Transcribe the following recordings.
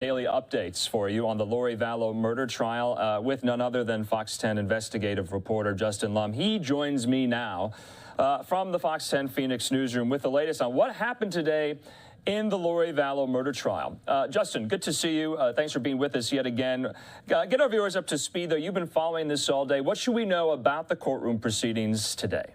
Daily updates for you on the Lori Vallow murder trial with none other than Fox 10 investigative reporter Justin Lum. He joins me now from the Fox 10 Phoenix newsroom with the latest on what happened today in the Lori Vallow murder trial. Justin, good to see you. Thanks for being with us yet again. Get our viewers up to speed, though. You've been following this all day. What should we know about the courtroom proceedings today?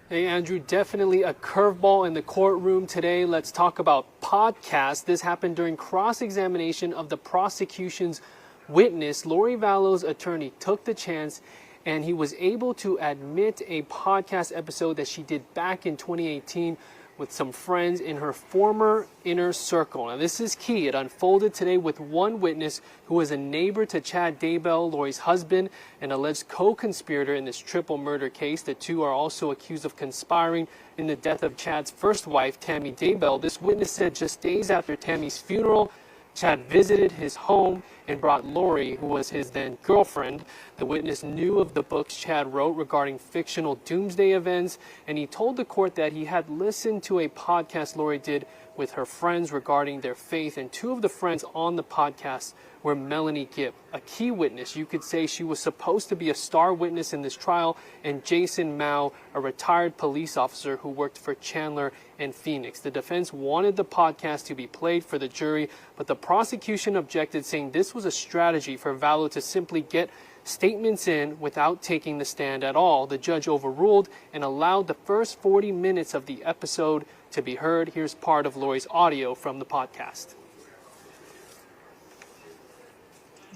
Hey, Andrew, definitely a curveball in the courtroom today. Let's talk about podcasts. This happened during cross-examination of the prosecution's witness. Lori Vallow's attorney took the chance, and he was able to admit a podcast episode that she did back in 2018 with some friends in her former inner circle. Now, this is key. It unfolded today with one witness who was a neighbor to Chad Daybell, Lori's husband, an alleged co-conspirator in this triple murder case. The two are also accused of conspiring in the death of Chad's first wife, Tammy Daybell. This witness said just days after Tammy's funeral, Chad visited his home and brought Lori, who was his then girlfriend. The witness knew of the books Chad wrote regarding fictional doomsday events, and he told the court that he had listened to a podcast Lori did with her friends regarding their faith, and two of the friends on the podcast were Melanie Gibb, a key witness. You could say she was supposed to be a star witness in this trial, and Jason Mao, a retired police officer who worked for Chandler and Phoenix. The defense wanted the podcast to be played for the jury, but the prosecution objected, saying this was a strategy for Vallow to simply get statements in without taking the stand at all. The judge overruled and allowed the first 40 minutes of the episode to be heard. Here's part of Lori's audio from the podcast.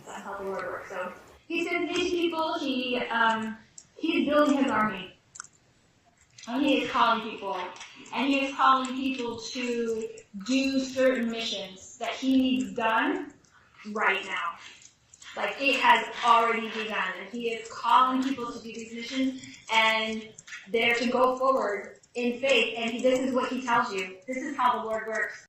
That's how the Lord works. So he sends these people, he's building his army. And he is calling people. And he is calling people to do certain missions that he needs done right now. Like, it has already begun. And he is calling people to do these missions, and they're to go forward in faith. And this is what he tells you. This is how the Lord works.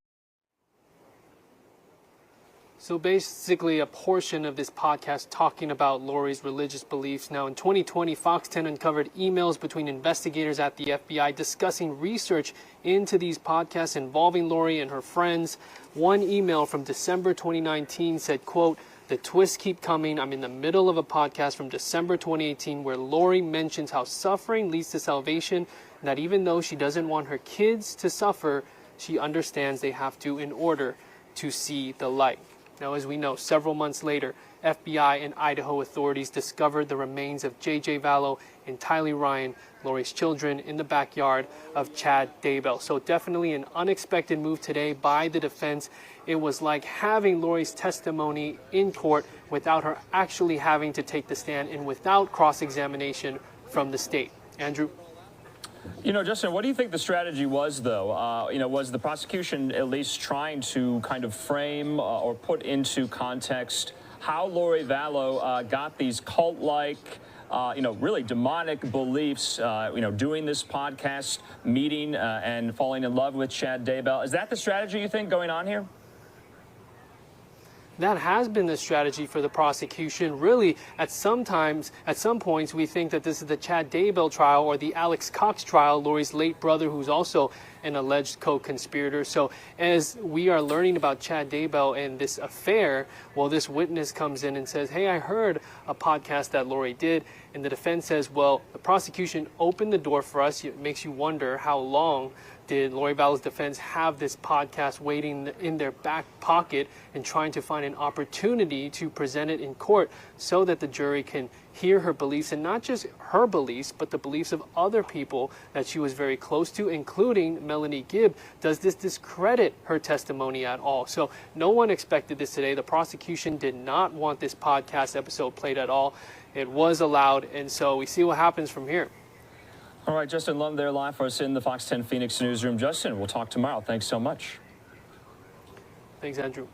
So basically a portion of this podcast talking about Lori's religious beliefs. Now in 2020, Fox 10 uncovered emails between investigators at the FBI discussing research into these podcasts involving Lori and her friends. One email from December 2019 said, quote, "The twists keep coming. I'm in the middle of a podcast from December 2018 where Lori mentions how suffering leads to salvation, and that even though she doesn't want her kids to suffer, she understands they have to in order to see the light." Now, as we know, several months later, FBI and Idaho authorities discovered the remains of J.J. Vallow and Tylee Ryan, Lori's children, in the backyard of Chad Daybell. So definitely an unexpected move today by the defense. It was like having Lori's testimony in court without her actually having to take the stand and without cross-examination from the state. Andrew? You know, Justin, what do you think the strategy was, though? Was the prosecution at least trying to kind of frame or put into context how Lori Vallow got these cult-like, really demonic beliefs, doing this podcast, meeting and falling in love with Chad Daybell? Is that the strategy, you think, going on here? That has been the strategy for the prosecution. Really, at some points, we think that this is the Chad Daybell trial or the Alex Cox trial, Lori's late brother, who's also an alleged co-conspirator. So as we are learning about Chad Daybell and this affair, well, this witness comes in and says, hey, I heard a podcast that Lori did. And the defense says, well, the prosecution opened the door for us. It makes you wonder how long did Lori Vallow's defense have this podcast waiting in their back pocket and trying to find an opportunity to present it in court so that the jury can hear her beliefs, and not just her beliefs, but the beliefs of other people that she was very close to, including Melanie Gibb. Does this discredit her testimony at all? So no one expected this today. The prosecution did not want this podcast episode played at all. It was allowed, and so we see what happens from here. All right, Justin Lum there live for us in the Fox 10 Phoenix newsroom. Justin, we'll talk tomorrow. Thanks so much. Thanks, Andrew.